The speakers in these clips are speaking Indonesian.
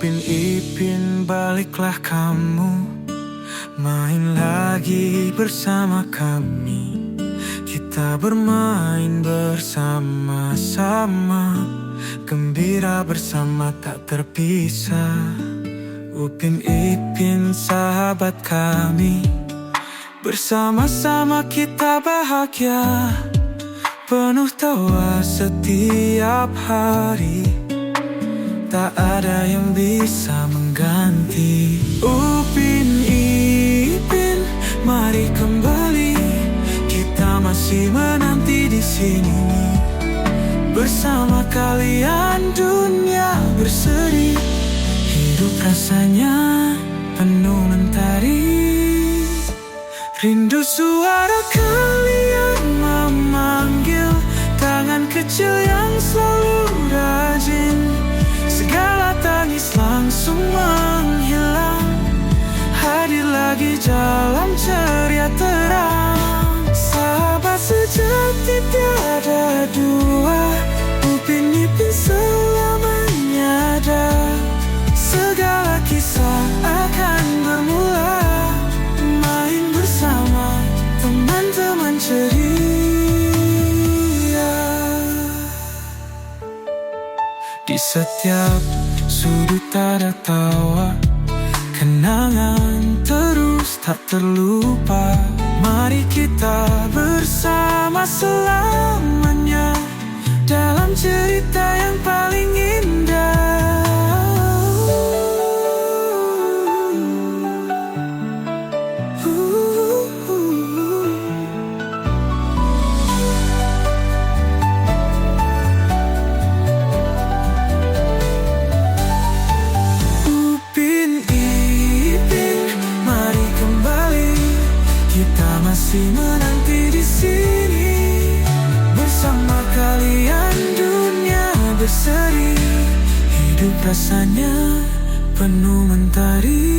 Upin Ipin baliklah kamu, main lagi bersama kami. Kita bermain bersama-sama, gembira bersama tak terpisah. Upin Ipin sahabat kami, bersama-sama kita bahagia, penuh tawa setiap hari. Tak ada yang bisa mengganti Upin Ipin, mari kembali. Kita masih menanti di sini. Bersama kalian dunia berseri, hidup rasanya penuh mentari. Rindu suara kalian memanggil, tangan kecil yang selalu rajin. Segala tangis langsung menghilang, hadir lagi dalam ceria terang. Sahabat sejati tiada dua, Upin Ipin selamanya ada. Segala kisah akan bermula, main bersama teman-teman ceria. Di setiap sudut ada tawa, kenangan terus tak terlupa. Mari kita bersama selamanya dalam cerita yang paling indah. Masih menanti di sini. Bersama kalian dunia berseri, hidup rasanya penuh mentari.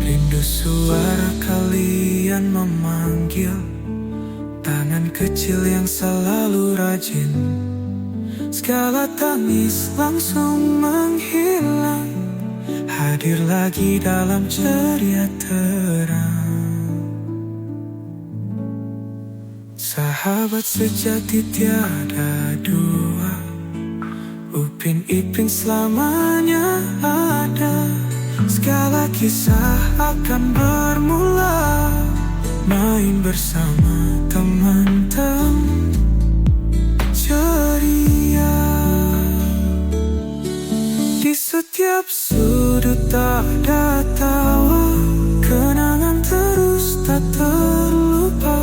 Rindu suara kalian memanggil, tangan kecil yang selalu rajin. Segala tangis langsung menghilang, hadir lagi dalam ceria terang. Sahabat sejati tiada dua, Upin Ipin selamanya ada. Segala kisah akan bermula, main bersama teman-teman ceria. Di setiap sudut ada tawa, kenangan terus tak terlupa.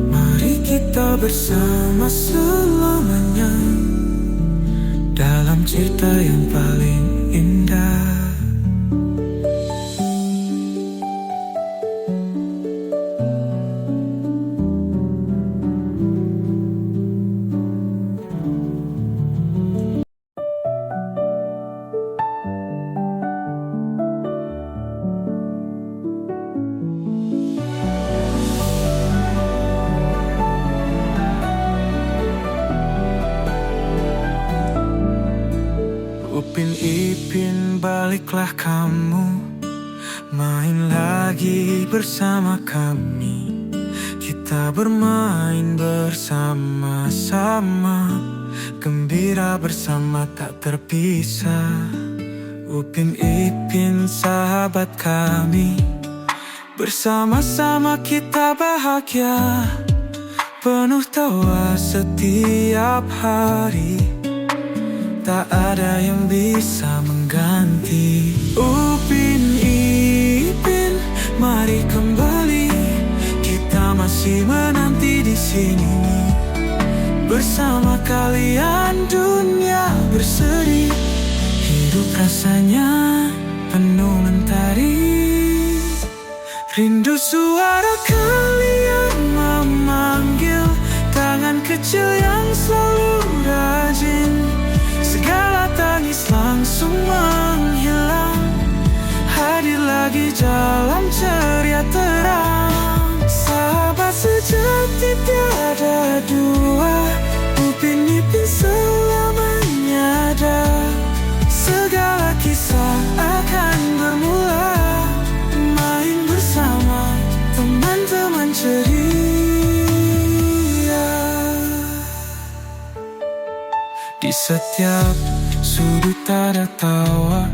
Mari kita bersama selamanya dalam cerita yang paling indah. Upin Ipin baliklah kamu, main lagi bersama kami. Kita bermain bersama-sama, gembira bersama tak terpisah. Upin Ipin sahabat kami, bersama-sama kita bahagia, penuh tawa setiap hari. Tak ada yang bisa mengganti Upin Ipin, mari kembali. Kita masih menanti di sini. Bersama kalian dunia berseri, hidup rasanya penuh mentari. Rindu suara kalian memanggil, tangan kecil yang selalu rajin. Segala tangis langsung jalan ceria terang. Sahabat sejati tiada dua, Upin Ipin selamanya ada. Segala kisah akan bermula, main bersama teman-teman ceria. Di setiap sudut ada tawa,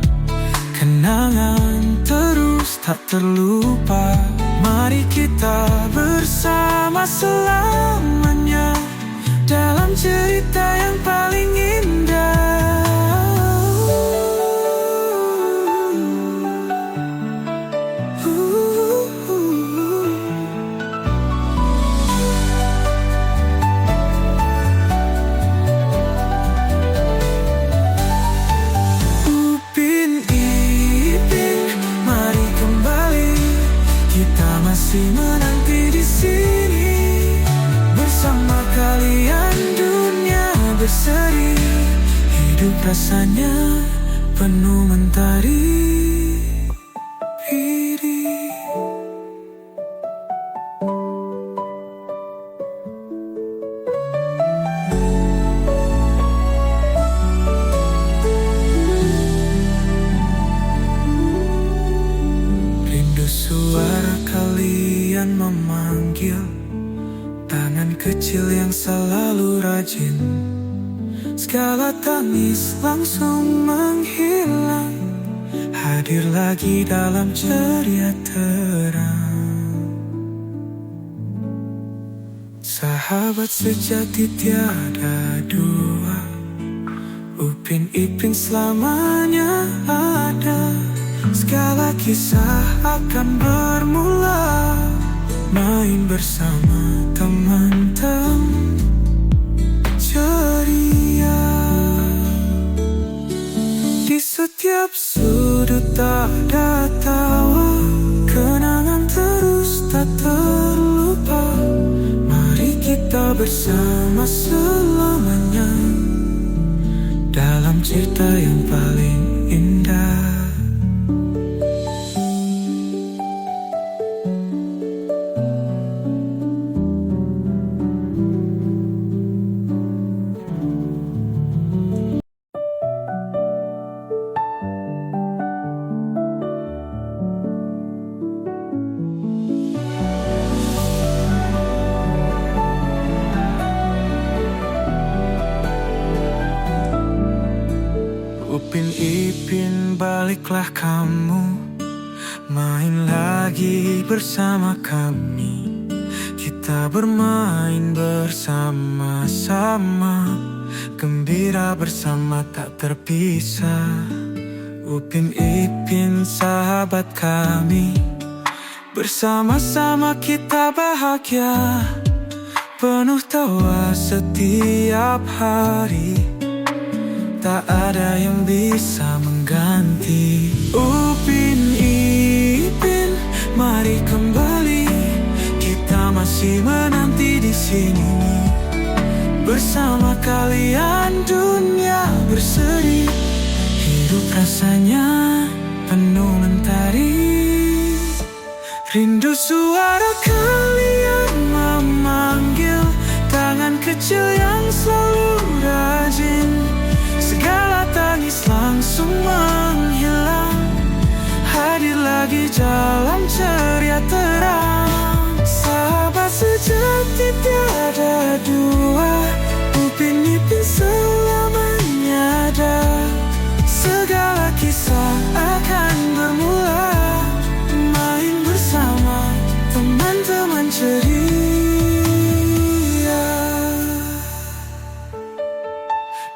kenangan terus tak terlupa. Mari kita bersama selamanya dalam cerita yang paling indah. Masih menanti di sini bersama kalian, dunia berseri. Hidup rasanya penuh mentari. Rindu suara kalian memanggil, tangan kecil yang selalu rajin. Segala tangis langsung menghilang, hadir lagi dalam ceria terang. Sahabat sejati tiada dua, Upin Ipin selamanya ada. Segala kisah akan bermula, main bersama teman-teman ceria. Di setiap sudut ada tawa, kenangan terus tak terlupa. Mari kita bersama selamanya dalam cerita yang paling indah. Upin Ipin baliklah kamu, main lagi bersama kami. Kita bermain bersama-sama, gembira bersama tak terpisah. Upin Ipin sahabat kami, bersama-sama kita bahagia, penuh tawa setiap hari. Tak ada yang bisa mengganti. Upin Ipin, mari kembali. Kita masih menanti di sini bersama kalian, dunia berseri. Hidup rasanya penuh mentari. Rindu suara kalian memanggil, tangan kecil yang selalu rajin. Segala tangis langsung menghilang, hadir lagi jalan ceria terang. Sahabat sejati tiada dua, Upin Ipin selamanya ada. Segala kisah akan bermula, main bersama teman-teman ceria.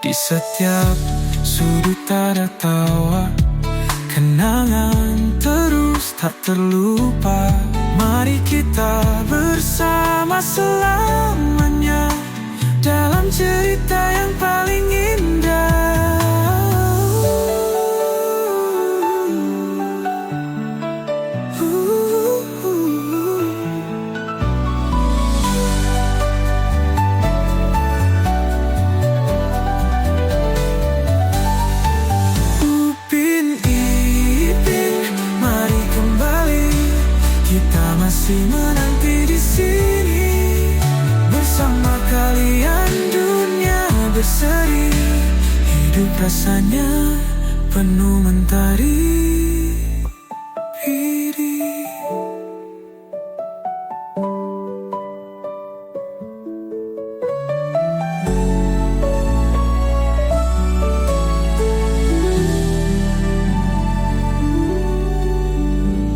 Di setiap sudut ada tawa, kenangan terus tak terlupa. Mari kita bersama selamanya dalam cerita yang paling indah. Upin Ipin, mari kembali. masih menanti di sini. Bersama kalian dunia berseri, hidup rasanya penuh mentari.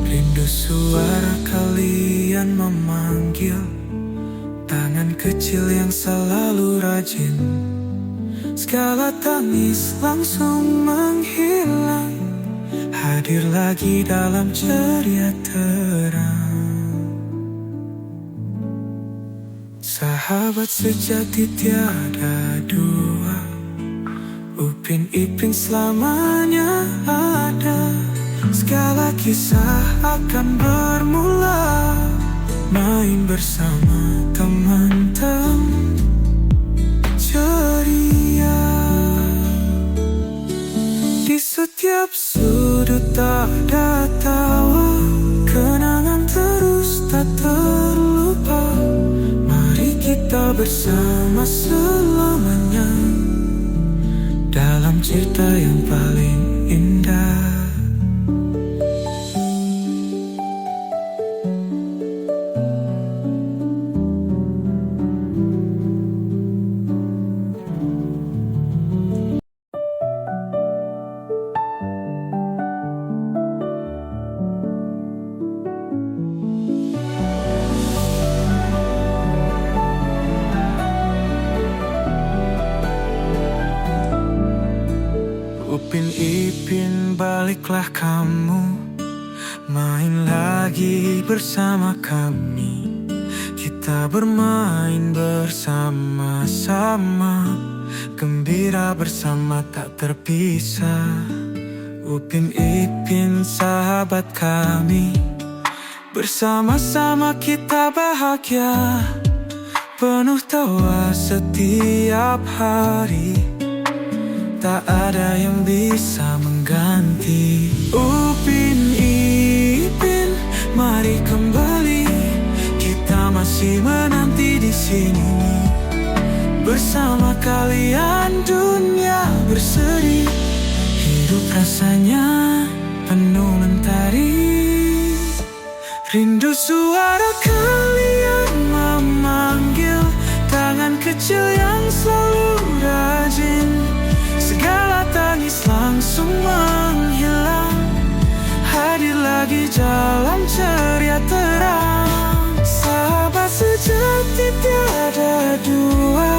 Rindu suara kalian memanggil, tangan kecil yang selalu rajin. Segala tangis langsung menghilang, hadir lagi dalam ceria terang. Sahabat sejati tiada dua, Upin Ipin selamanya ada. Segala kisah akan bermula, main bersama teman-teman ceria. Di setiap sudut ada tawa, kenangan terus tak terlupa. Mari kita bersama selamanya dalam cerita yang paling indah. Upin Ipin baliklah kamu, main lagi bersama kami. Kita bermain bersama-sama, gembira bersama tak terpisah. Upin Ipin sahabat kami, bersama-sama kita bahagia, penuh tawa setiap hari. Tak ada yang bisa mengganti. Upin Ipin, mari kembali, kita masih menanti di sini. Bersama kalian dunia berseri, hidup rasanya penuh mentari. Rindu suara kalian memanggil, tangan kecil yang selalu rajin. Segala tangis langsung menghilang, hadir lagi dalam ceria terang. Sahabat sejati tiada dua,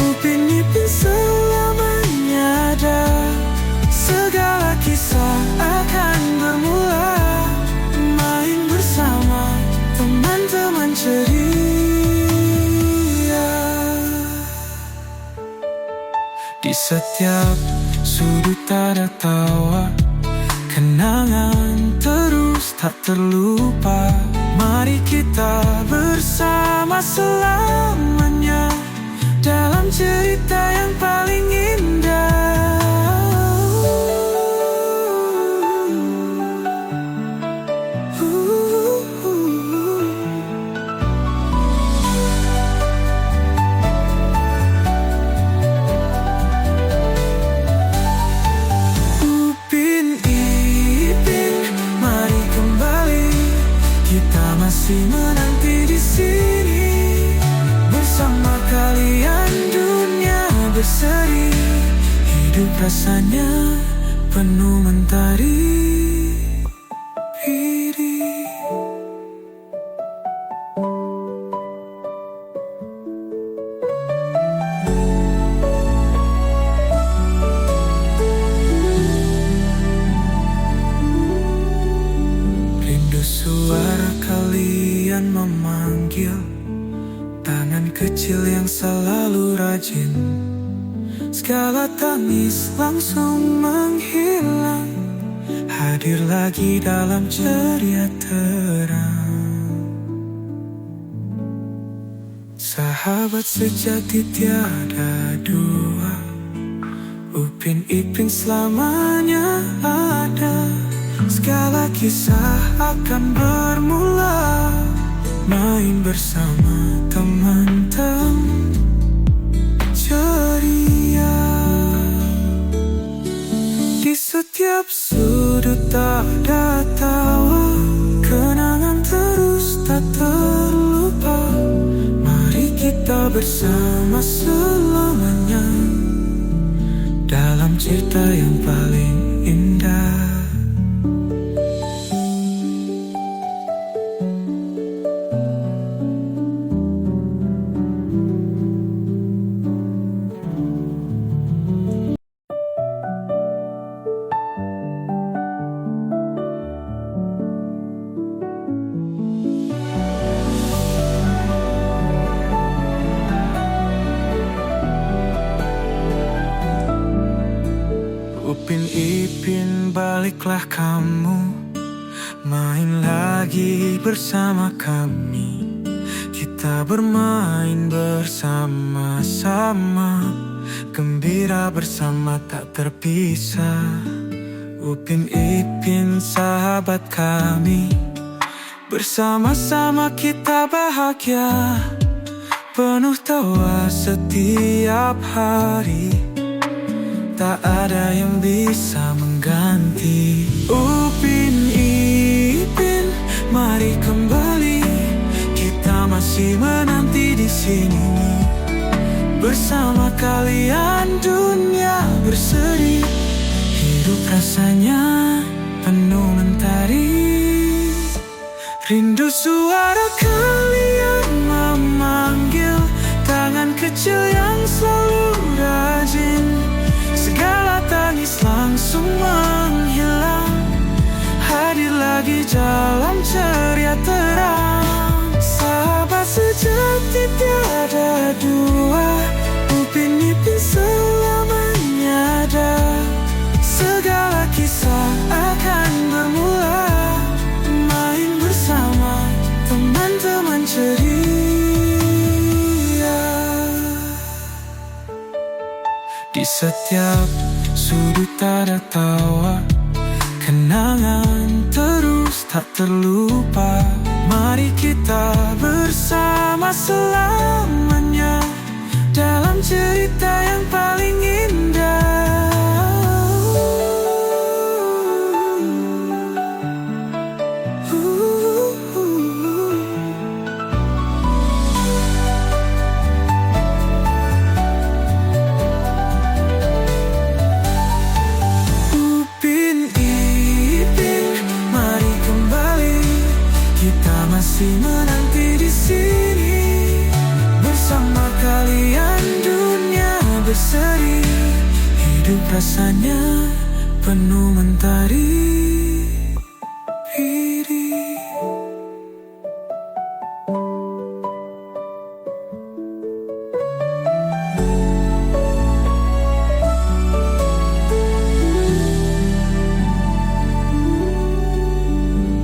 Upin Ipin selamanya ada. Segala kisah akan bermula, main bersama teman-teman ceria. Di setiap sudut ada tawa, kenangan terus tak terlupa. Mari kita bersama selamanya dalam cerita yang paling indah. Masih menanti di sini. Bersama kalian dunia berseri, hidup rasanya penuh mentari. Rindu suara kalian memanggil, tangan kecil yang selalu rajin. Segala tangis langsung menghilang, hadir lagi dalam ceria terang. Sahabat sejati tiada dua, Upin Ipin selamanya ada. Segala kisah akan bermula, main bersama teman-teman ceria. Di setiap sudut ada tawa, kenangan terus tak terlupa. Mari kita bersama selamanya dalam cerita yang paling indah. Upin Ipin, baliklah kamu, main lagi bersama kami. Kita bermain bersama-sama, gembira bersama tak terpisah. Upin Ipin, sahabat kami, bersama-sama kita bahagia, penuh tawa setiap hari. Tak ada yang bisa mengganti. Upin Ipin, mari kembali. Kita masih menanti di sini. Bersama kalian dunia berseri. Hidup rasanya penuh mentari. Rindu suara kalian memanggil, tangan kecil yang selalu rajin. Segala tangis langsung menghilang, hadir lagi dalam ceria terang. Sahabat sejati tiada dua, Upin Ipin selamanya ada. Segala kisah akan bermula, main bersama teman-teman ceria. Di setiap sudut ada tawa, kenangan terus tak terlupa. Mari kita bersama selamanya dalam cerita yang paling indah. Masih menanti di sini, bersama kalian dunia berseri. Hidup rasanya penuh mentari.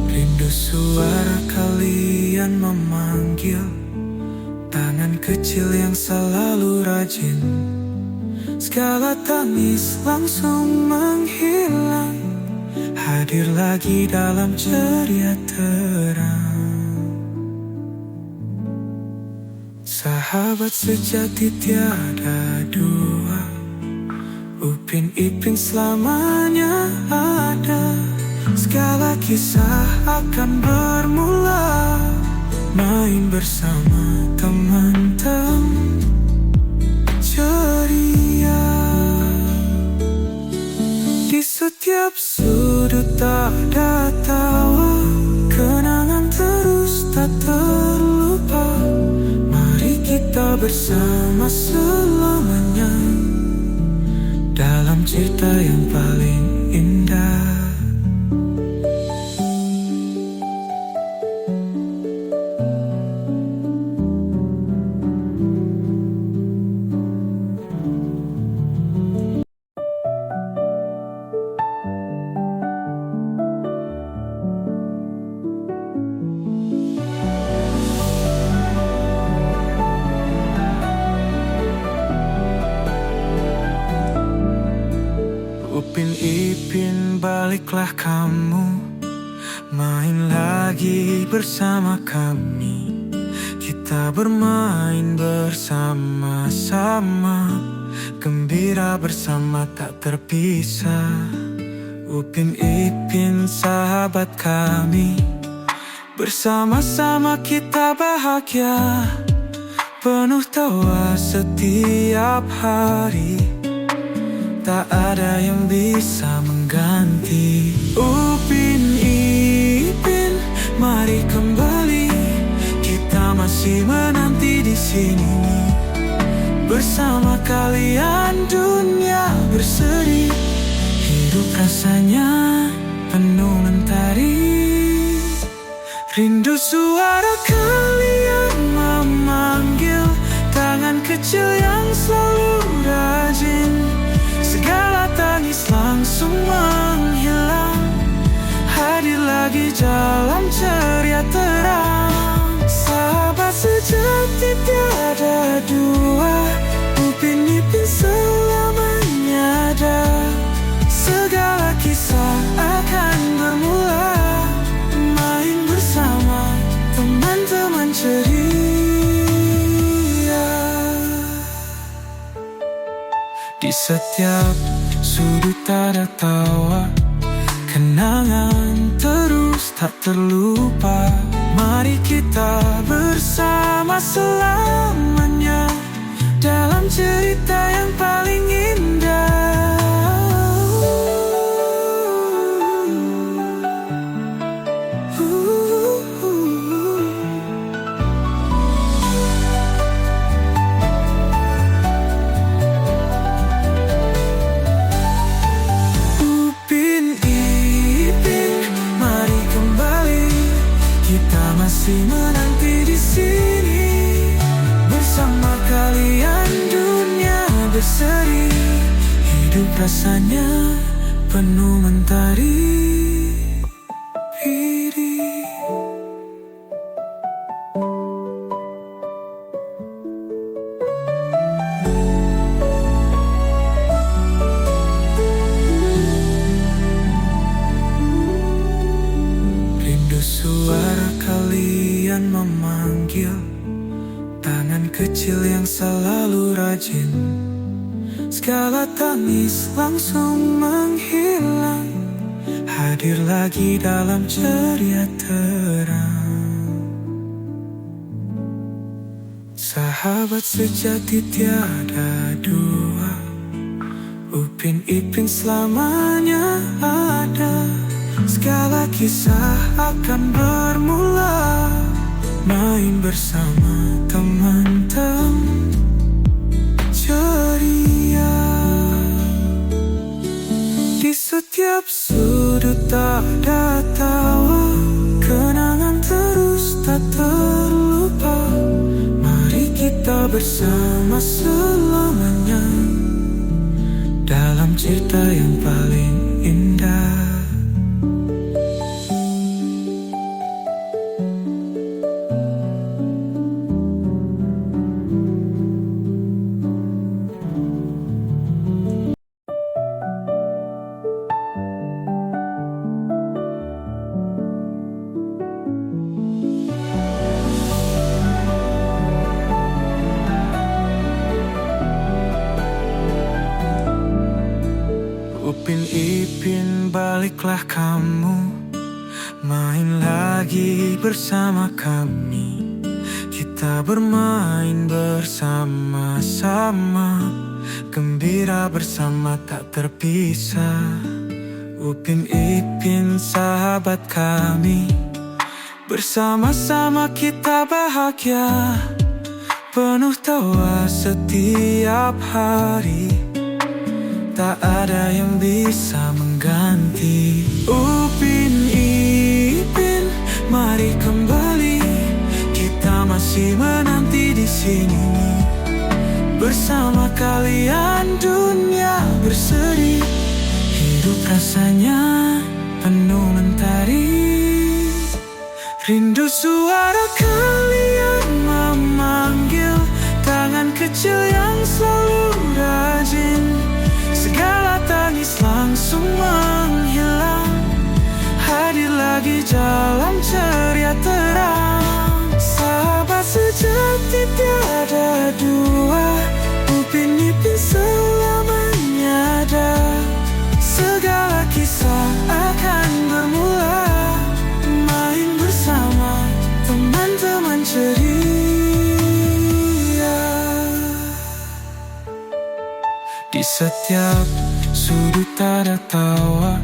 Rindu suara kalian memanggil, tangan kecil yang selalu rajin. Segala tangis langsung menghilang, hadir lagi dalam ceria terang. Sahabat sejati tiada dua, Upin Ipin selamanya ada. Segala kisah akan bermula, main bersama teman-teman ceria. Di setiap sudut ada tawa, kenangan terus tak terlupa. Mari kita bersama selamanya dalam cerita yang paling indah. Upin Ipin, baliklah kamu, main lagi bersama kami. kita bermain bersama-sama, gembira bersama tak terpisah. Upin Ipin sahabat kami, bersama-sama kita bahagia, penuh tawa setiap hari, tak ada yang bisa mengganti. Upin Ipin, mari kembali, kita masih menanti di sini. Bersama kalian dunia berseri, hidup rasanya penuh mentari. Rindu suara kalian memanggil, tangan kecil yang selalu rajin. Segala tangis langsung menghilang, hadir lagi dalam ceria terang. Sahabat sejati tiada dua, Upin Ipin selamanya ada. Segala kisah akan bermula, main bersama teman-teman ceria. Di setiap sudut ada tawa, kenangan terus tak terlupa. Mari kita bersama selamanya dalam cerita yang paling indah. Masih menanti di sini, bersama kalian dunia berseri, hidup rasanya penuh mentari. Rindu suara kalian memanggil, tangan kecil yang selalu rajin. Segala tangis langsung menghilang, hadir lagi dalam ceria terang. Sahabat sejati tiada dua, Upin Ipin selamanya ada. Segala kisah akan bermula, main bersama teman-teman ceria. Di setiap sudut ada tawa, kenangan terus tak terlupa. Mari kita bersama selamanya dalam cerita yang paling indah. Upin Ipin, baliklah kamu, main lagi bersama kami. Kita bermain bersama-sama, gembira bersama tak terpisah. Upin Ipin sahabat kami, bersama-sama kita bahagia, penuh tawa setiap hari, tak ada yang bisa mengganti. Upin Ipin, mari kembali, kita masih menanti di sini. Bersama kalian dunia berseri, hidup rasanya penuh mentari. Rindu suara kalian memanggil, tangan kecil yang selalu rajin. Segala tangis langsung menghilang, hadir lagi dalam ceria terang. Sahabat sejati tiada dua, Upin Ipin selamanya ada. Segala kisah akan bermula, main bersama teman-teman ceria. Di setiap sudut ada tawa,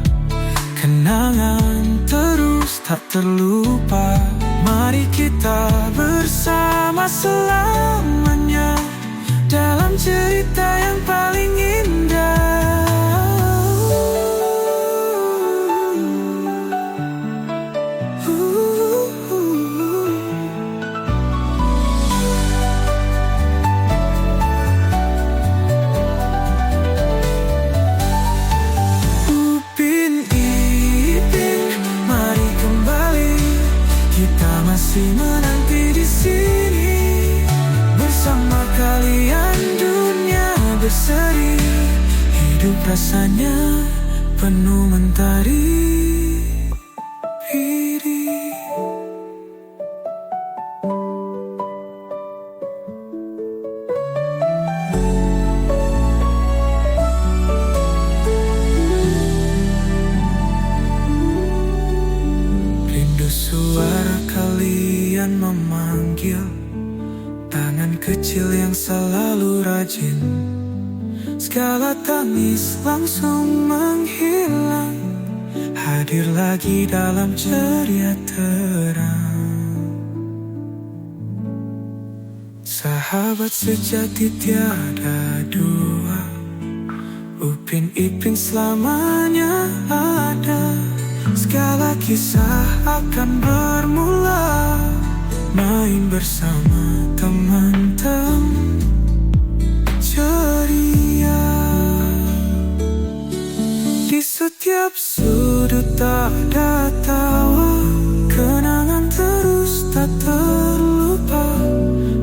kenangan terus tak terlupa. Mari kita bersama selamanya dalam cerita yang paling indah. Masih menanti di sini bersama kalian, dunia berseri. Hidup rasanya penuh mentari biru. Rindu suara kalian memanggil, tangan kecil yang selalu rajin. Segala tangis langsung menghilang, hadir lagi dalam ceria terang. Sahabat sejati tiada dua, Upin Ipin selamanya ada. Segala kisah akan bermula, main bersama teman-teman ceria. Di setiap sudut ada tawa, kenangan terus tak terlupa.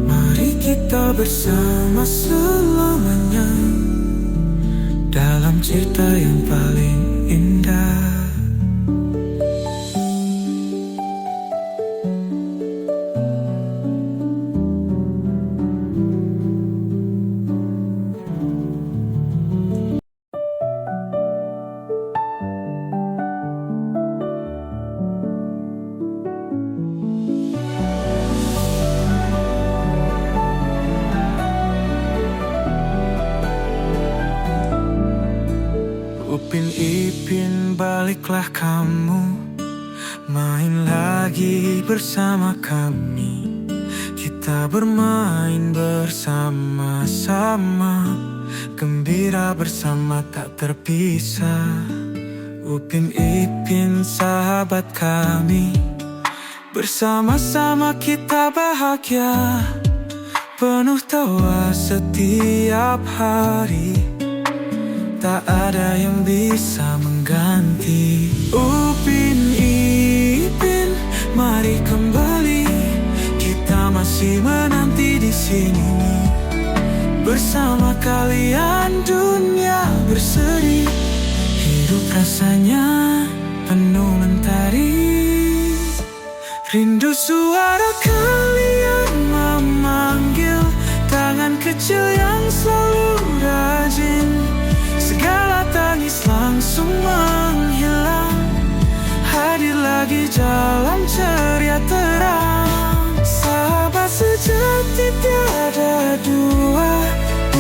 Mari kita bersama selamanya dalam cerita yang paling indah. Upin Ipin, baliklah kamu, main lagi bersama kami. Kita bermain bersama-sama, gembira bersama tak terpisah. Upin Ipin sahabat kami, bersama-sama kita bahagia, penuh tawa setiap hari. Tak ada yang bisa mengganti. Upin Ipin, mari kembali. Kita masih menanti di sini bersama kalian, dunia berseri. Hidup rasanya penuh mentari. Rindu suara kalian memanggil, tangan kecil yang selalu rajin. Segala tangis langsung menghilang, hadir lagi dalam ceria terang. Sahabat sejati tiada dua,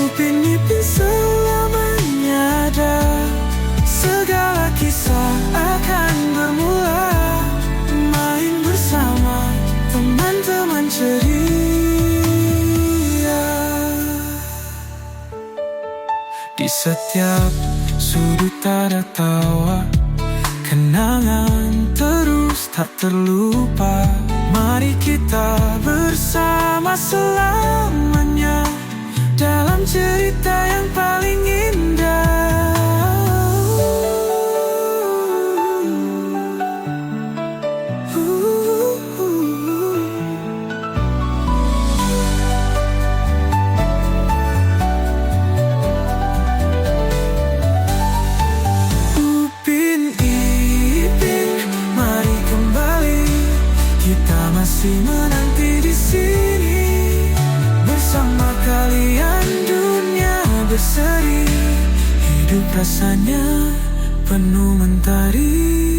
Upin Ipin selamanya ada. Segala kisah akan bermula, main bersama teman-teman ceria. Di setiap sudut ada tawa, kenangan terus tak terlupa. Mari kita bersama selamanya dalam cerita yang paling indah. Masih menanti di sini Bersama kalian dunia berseri, hidup rasanya penuh mentari.